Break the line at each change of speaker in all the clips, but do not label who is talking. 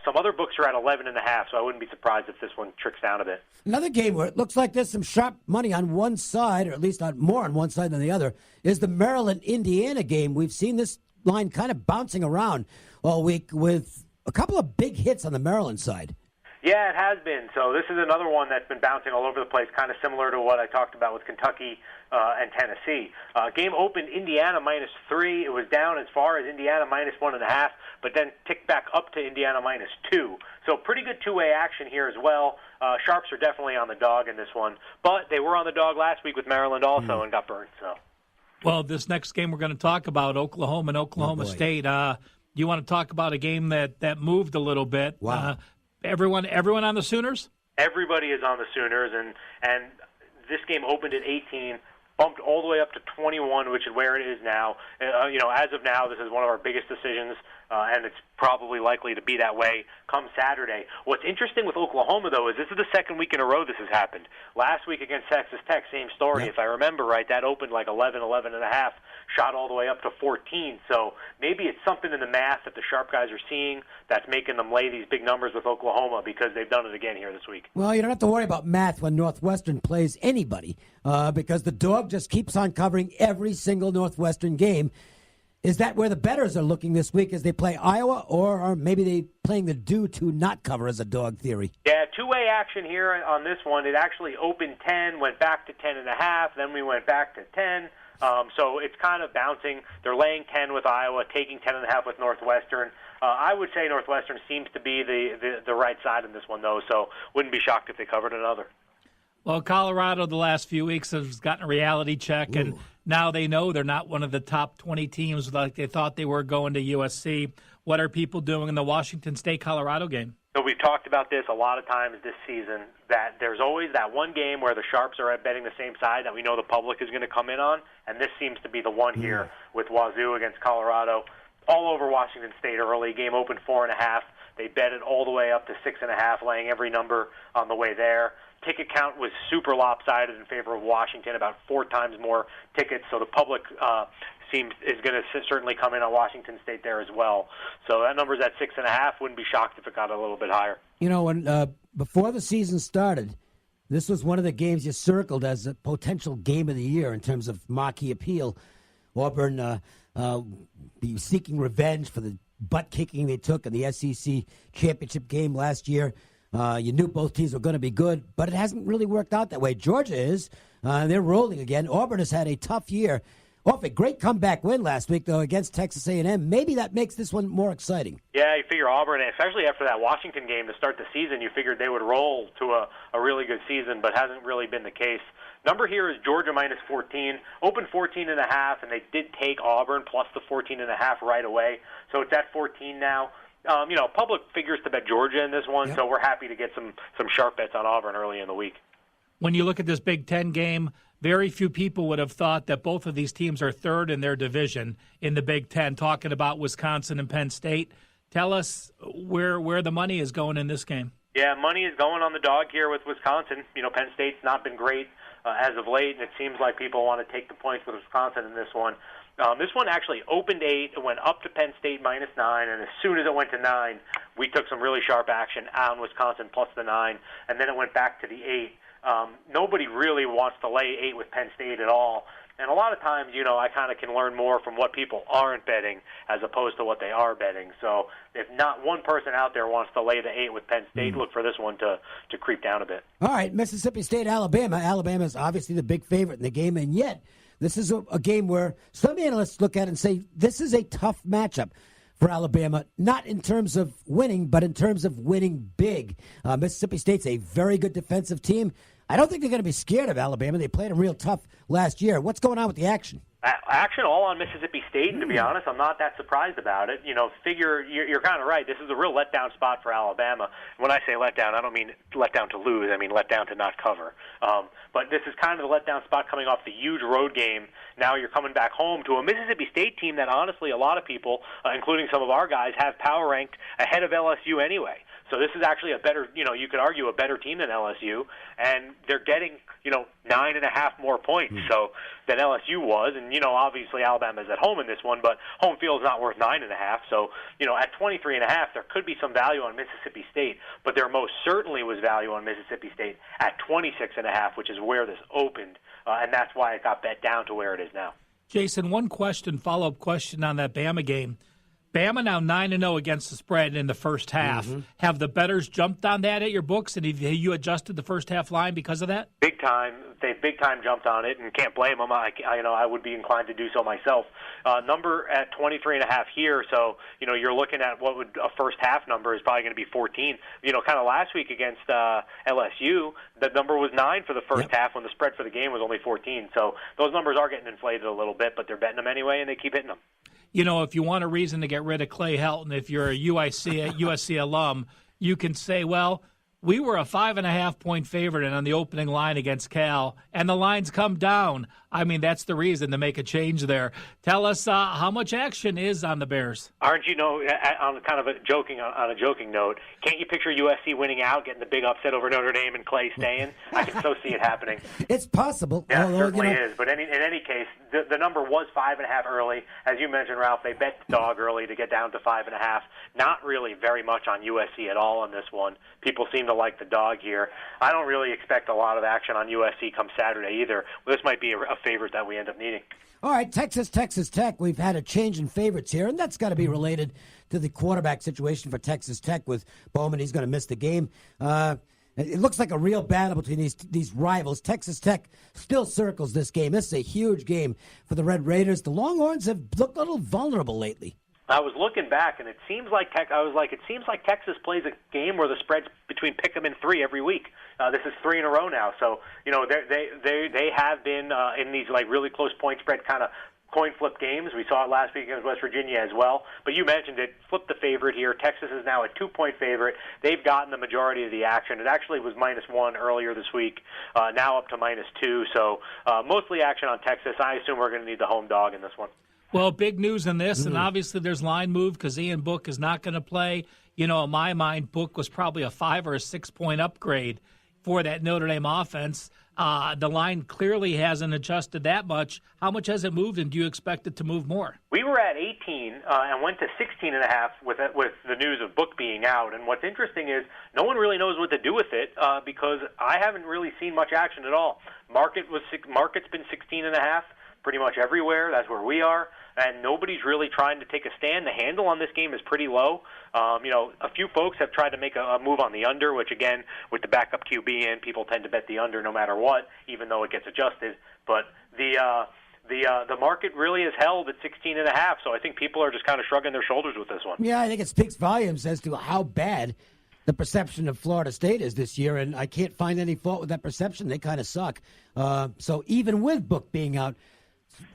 Some other books are at 11.5, so I wouldn't be surprised if this one tricks down a bit.
Another game where it looks like there's some sharp money on one side, or at least more on one side than the other, is the Maryland-Indiana game. We've seen this line kind of bouncing around all week with a couple of big hits on the Maryland side.
Yeah, it has been. So this is another one that's been bouncing all over the place, kind of similar to what I talked about with Kentucky and Tennessee. Game opened Indiana -3. It was down as far as Indiana -1.5, but then ticked back up to Indiana -2. So pretty good two-way action here as well. Sharps are definitely on the dog in this one, but they were on the dog last week with Maryland also and got burned. So.
Well, this next game we're going to talk about, Oklahoma and Oklahoma State. You want to talk about a game that moved a little bit?
Wow.
Everyone on the Sooners?
Everybody is on the Sooners, and this game opened at 18, bumped all the way up to 21, which is where it is now. As of now, this is one of our biggest decisions, and it's probably likely to be that way come Saturday. What's interesting with Oklahoma, though, is this is the second week in a row this has happened. Last week against Texas Tech, same story.
Yep.
If I remember right, that opened like 11.5, shot all the way up to 14. So maybe it's something in the math that the sharp guys are seeing that's making them lay these big numbers with Oklahoma, because they've done it again here this week.
Well, you don't have to worry about math when Northwestern plays anybody, because the dog just keeps on covering every single Northwestern game. Is that where the bettors are looking this week as they play Iowa, or are maybe they playing the do to not cover as a dog theory?
Yeah, two-way action here on this one. It actually opened 10, went back to 10.5, then we went back to 10. So it's kind of bouncing. They're laying 10 with Iowa, taking 10.5 with Northwestern. I would say Northwestern seems to be the right side in this one, though, so wouldn't be shocked if they covered another.
Well, Colorado the last few weeks has gotten a reality check, and now they know they're not one of the top 20 teams like they thought they were going to USC. What are people doing in the Washington State-Colorado game?
So we've talked about this a lot of times this season, that there's always that one game where the sharps are betting the same side that we know the public is going to come in on, and this seems to be the one here with Wazoo against Colorado. All over Washington State early. Game opened 4.5. They bet it all the way up to 6.5, laying every number on the way there. Ticket count was super lopsided in favor of Washington, about 4 times more tickets. So the public is going to certainly come in on Washington State there as well. So that number's at 6.5. Wouldn't be shocked if it got a little bit higher.
You know, when before the season started, this was one of the games you circled as a potential game of the year in terms of marquee appeal. Auburn be seeking revenge for the butt kicking they took in the SEC championship game last year. You knew both teams were going to be good, but it hasn't really worked out that way. Georgia is. They're rolling again. Auburn has had a tough year. Off a great comeback win last week, though, against Texas A&M. Maybe that makes this one more exciting.
Yeah, you figure Auburn, especially after that Washington game to start the season, you figured they would roll to a really good season, but hasn't really been the case. Number here is Georgia -14, open 14.5, and they did take Auburn plus the 14.5 right away. So it's at 14 now. Public figures to bet Georgia in this one, so we're happy to get some sharp bets on Auburn early in the week.
When you look at this Big Ten game, very few people would have thought that both of these teams are third in their division in the Big Ten, talking about Wisconsin and Penn State. Tell us where the money is going in this game.
Yeah, money is going on the dog here with Wisconsin. Penn State's not been great as of late, and it seems like people want to take the points with Wisconsin in this one. This one actually opened 8, it went up to Penn State -9, and as soon as it went to 9, we took some really sharp action on Wisconsin plus the 9, and then it went back to the 8. Nobody really wants to lay 8 with Penn State at all. And a lot of times, I kind of can learn more from what people aren't betting as opposed to what they are betting. So if not one person out there wants to lay the 8 with Penn State, look for this one to creep down a bit.
All right, Mississippi State, Alabama. Alabama is obviously the big favorite in the game, and yet this is a game where some analysts look at it and say this is a tough matchup for Alabama, not in terms of winning, but in terms of winning big. Mississippi State's a very good defensive team. I don't think they're going to be scared of Alabama. They played them real tough last year. What's going on with the action?
Action all on Mississippi State, and to be honest, I'm not that surprised about it. You're kind of right. This is a real letdown spot for Alabama. When I say letdown, I don't mean letdown to lose. I mean letdown to not cover. But this is kind of the letdown spot coming off the huge road game. Now you're coming back home to a Mississippi State team that honestly a lot of people, including some of our guys, have power ranked ahead of LSU anyway. So this is actually a better, you could argue a better team than LSU, and they're getting, 9.5 more points so than LSU was. And, obviously Alabama's at home in this one, but home field is not worth 9.5. So, at 23.5, there could be some value on Mississippi State, but there most certainly was value on Mississippi State at 26.5, which is where this opened, and that's why it got bet down to where it is now.
Jason, one follow-up question on that Bama game. Bama now 9-0 against the spread in the first half. Have the bettors jumped on that at your books, and have you adjusted the first half line because of that?
Big time. They big time jumped on it, and can't blame them. I would be inclined to do so myself. Number at 23.5 here, so you're looking at what would a first half number is probably going to be 14. Kind of last week against LSU, the number was 9 for the first half when the spread for the game was only 14. So those numbers are getting inflated a little bit, but they're betting them anyway, and they keep hitting them.
If you want a reason to get rid of Clay Helton, if you're a USC alum, you can say, well, we were a 5.5-point favorite on the opening line against Cal, and the line's come down. I mean, that's the reason to make a change there. Tell us how much action is on the Bears.
Aren't you on kind of a joking note? Can't you picture USC winning out, getting the big upset over Notre Dame and Clay staying? I can so see it happening.
It's possible.
Yeah, it certainly is. But in any case, the number was 5.5 early, as you mentioned, Ralph. They bet the dog early to get down to 5.5. Not really very much on USC at all on this one. People seem to like the dog here. I don't really expect a lot of action on USC come Saturday either. This might be a favorite that we end up needing.
All right, Texas Tech. We've had a change in favorites here, and that's got to be related to the quarterback situation for Texas Tech with Bowman. He's going to miss the game. It looks like a real battle between these rivals. Texas Tech still circles this game. This is a huge game for the Red Raiders. The Longhorns have looked a little vulnerable lately.
I was looking back, and it seems like Texas plays a game where the spread's between pick'em and 3 every week. This is 3 in a row now, so they have been in these really close point spread kind of coin flip games. We saw it last week against West Virginia as well. But you mentioned it, flip the favorite here. Texas is now a 2-point favorite. They've gotten the majority of the action. It actually was -1 earlier this week, now up to -2. So mostly action on Texas. I assume we're going to need the home dog in this one.
Well, big news in this, and obviously there's line move because Ian Book is not going to play. In my mind, Book was probably a 5 or a 6-point upgrade for that Notre Dame offense. The line clearly hasn't adjusted that much. How much has it moved, and do you expect it to move more?
We were at 18 and went to 16.5 with the news of Book being out. And what's interesting is no one really knows what to do with it because I haven't really seen much action at all. Market's been 16.5 pretty much everywhere. That's where we are. And nobody's really trying to take a stand. The handle on this game is pretty low. A few folks have tried to make a move on the under, which, again, with the backup QB in, people tend to bet the under no matter what, even though it gets adjusted. But the market really is held at 16.5, so I think people are just kind of shrugging their shoulders with this one.
Yeah, I think it speaks volumes as to how bad the perception of Florida State is this year, and I can't find any fault with that perception. They kind of suck. So even with Book being out,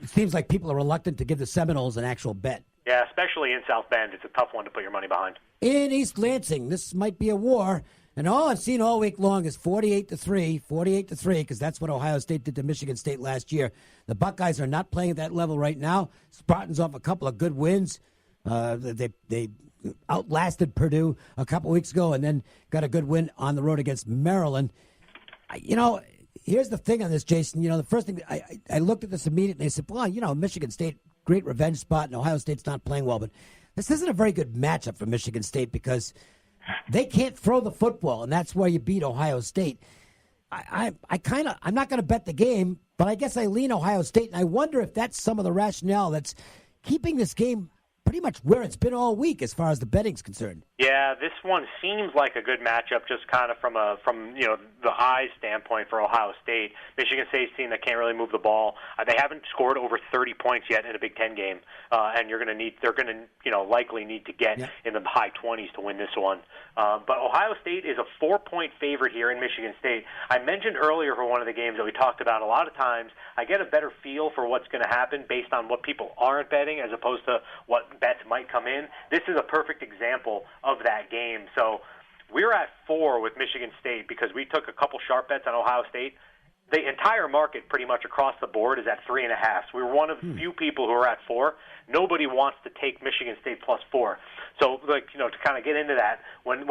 it seems like people are reluctant to give the Seminoles an actual bet.
Yeah, especially in South Bend. It's a tough one to put your money behind.
In East Lansing, this might be a war. And all I've seen all week long is 48-3, because that's what Ohio State did to Michigan State last year. The Buckeyes are not playing at that level right now. Spartans off a couple of good wins. They outlasted Purdue a couple weeks ago and then got a good win on the road against Maryland. Here's the thing on this, Jason. The first thing, I looked at this immediately and I said, well, Michigan State, great revenge spot, and Ohio State's not playing well. But this isn't a very good matchup for Michigan State because they can't throw the football, and that's where you beat Ohio State. I'm not going to bet the game, but I guess I lean Ohio State, and I wonder if that's some of the rationale that's keeping this game pretty much where it's been all week as far as the betting's concerned.
Yeah, this one seems like a good matchup just kind of from the eyes standpoint for Ohio State. Michigan State's team that can't really move the ball. They haven't scored over 30 points yet in a Big Ten game, and they're going to likely need to get in the high 20s to win this one. But Ohio State is a 4-point favorite here in Michigan State. I mentioned earlier for one of the games that we talked about, a lot of times I get a better feel for what's going to happen based on what people aren't betting as opposed to what bets might come in. This is a perfect example of that game. So we're at 4 with Michigan State because we took a couple sharp bets on Ohio State. the entire market pretty much across the board is at 3.5. So we were one of the few people who are at 4. Nobody wants to take Michigan State +4. So, to kind of get into that, when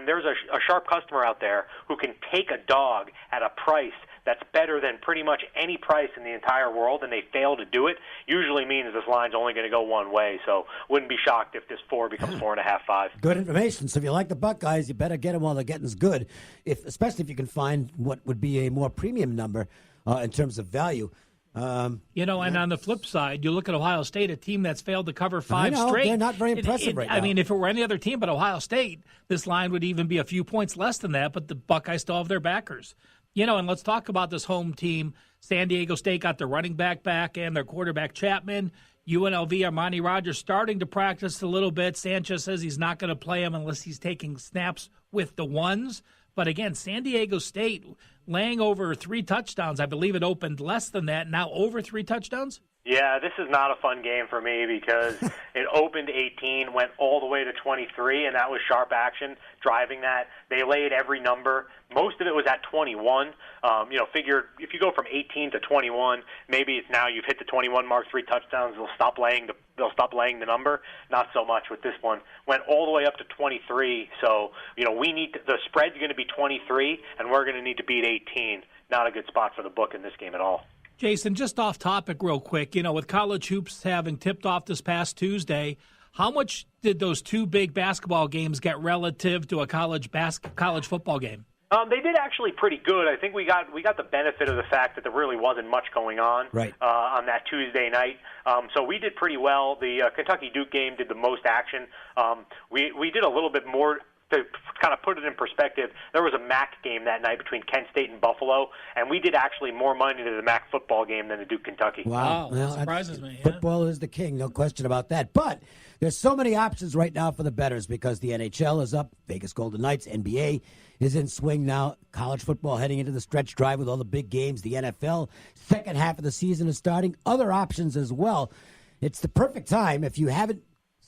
there's a sharp customer out there who can take a dog at a price that's better than pretty much any price in the entire world, and they fail to do it, usually means this line's only going to go one way. So wouldn't be shocked if this 4 becomes 4.5, 5.
Good information. So if you like the Buckeyes, you better get them while they're getting good, especially if you can find what would be a more premium number in terms of value.
And on the flip side, you look at Ohio State, a team that's failed to cover 5 straight.
They're not very impressive right now.
I mean, if it were any other team but Ohio State, this line would even be a few points less than that, but the Buckeyes still have their backers. And let's talk about this home team. San Diego State got their running back and their quarterback Chapman. UNLV, Armani Rogers starting to practice a little bit. Sanchez says he's not going to play him unless he's taking snaps with the ones. But again, San Diego State laying over 3 touchdowns. I believe it opened less than that. Now over 3 touchdowns?
Yeah, this is not a fun game for me because it opened 18, went all the way to 23, and that was sharp action driving that. They laid every number. Most of it was at 21. Figure if you go from 18 to 21, maybe it's now you've hit the 21 mark, 3 touchdowns. They'll stop laying the number. Not so much with this one. Went all the way up to 23. So we need the spread's going to be 23, and we're going to need to beat 18. Not a good spot for the book in this game at all.
Jason, just off topic real quick, with college hoops having tipped off this past Tuesday, how much did those 2 big basketball games get relative to a college football game?
They did actually pretty good. I think we got the benefit of the fact that there really wasn't much going on on that Tuesday night. So we did pretty well. The Kentucky-Duke game did the most action. We did a little bit more. To kind of put it in perspective, there was a MAC game that night between Kent State and Buffalo, and we did actually more money to the MAC football game than the Duke-Kentucky.
Wow.
That surprises me.
Football is the king, no question about that. But there's so many options right now for the bettors because the NHL is up, Vegas Golden Knights, NBA is in swing now, college football heading into the stretch drive with all the big games, the NFL, second half of the season is starting, other options as well. It's the perfect time if you haven't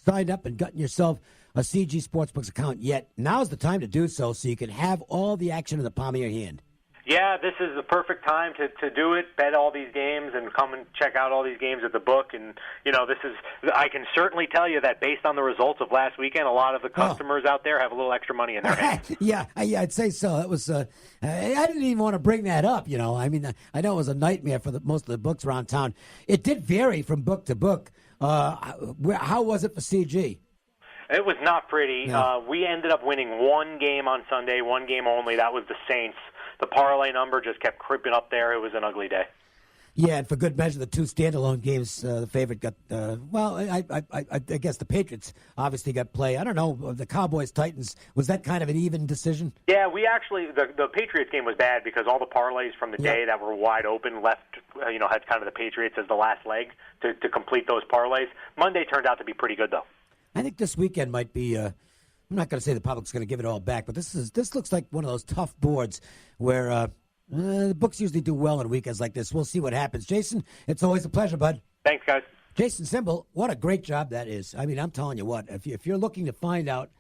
signed up and gotten yourself a CG Sportsbooks account yet. Now's the time to do so you can have all the action in the palm of your hand.
Yeah, this is the perfect time to do it, bet all these games, and come and check out all these games at the book. And, I can certainly tell you that based on the results of last weekend, a lot of the customers out there have a little extra money in their hands.
Yeah, I'd say so. It was. I didn't even want to bring that up, I mean, I know it was a nightmare for most of the books around town. It did vary from book to book. How was it for CG?
It was not pretty.
Yeah.
We ended up winning one game on Sunday, one game only. That was the Saints. The parlay number just kept creeping up there. It was an ugly day.
Yeah, and for good measure, the 2 standalone games, the favorite got, I guess the Patriots obviously got play. I don't know, the Cowboys-Titans, was that kind of an even decision?
Yeah, we actually, the Patriots game was bad because all the parlays from the day that were wide open left, had kind of the Patriots as the last leg to complete those parlays. Monday turned out to be pretty good, though.
I think this weekend might be, I'm not going to say the public's going to give it all back, but this looks like one of those tough boards where the books usually do well on weekends like this. We'll see what happens. Jason, it's always a pleasure, bud.
Thanks, guys.
Jason Simbal, what a great job that is. I mean, I'm telling you what, if you're looking to find out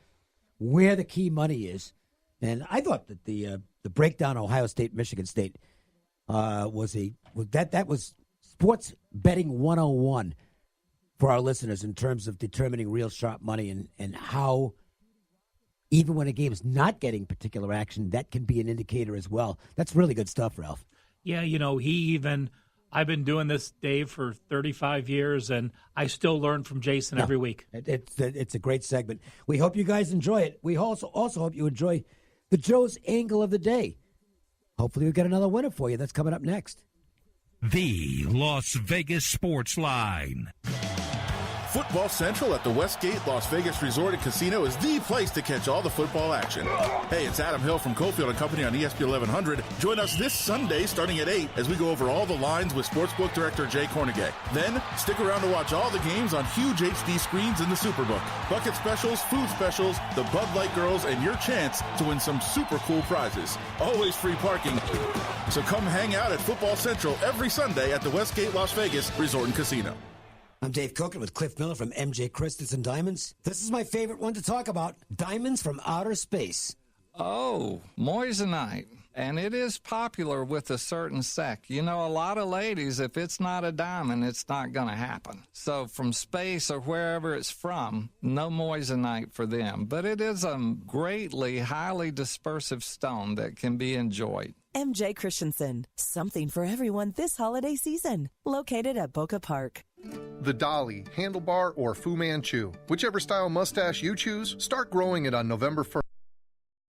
where the key money is, and I thought that the breakdown Ohio State, Michigan State was sports betting 101 for our listeners in terms of determining real sharp money and how even when a game is not getting particular action, that can be an indicator as well. That's really good stuff, Ralph.
Yeah, I've been doing this, Dave, for 35 years, and I still learn from Jason every week.
It's a great segment. We hope you guys enjoy it. We also hope you enjoy the Joe's Angle of the Day. Hopefully we'll get another winner for you. That's coming up next.
The Las Vegas Sportsline.
Football Central at the Westgate Las Vegas Resort and Casino is the place to catch all the football action. Hey, it's Adam Hill from Cofield & Company on ESPN 1100. Join us this Sunday starting at 8 as we go over all the lines with Sportsbook Director Jay Kornegay. Then, stick around to watch all the games on huge HD screens in the Superbook. Bucket specials, food specials, the Bud Light Girls, and your chance to win some super cool prizes. Always free parking. So come hang out at Football Central every Sunday at the Westgate Las Vegas Resort and Casino.
I'm Dave Coken with Cliff Miller from MJ Christensen Diamonds. This is my favorite one to talk about, diamonds from outer space.
Oh, moissanite. And it is popular with a certain sect. You know, a lot of ladies, if it's not a diamond, it's not going to happen. So from space or wherever it's from, no moissanite for them. But it is a greatly, highly dispersive stone that can be enjoyed.
MJ Christensen, something for everyone this holiday season. Located at Boca Park.
The Dolly, Handlebar, or Fu Manchu. Whichever style mustache you choose, start growing it on November 1st.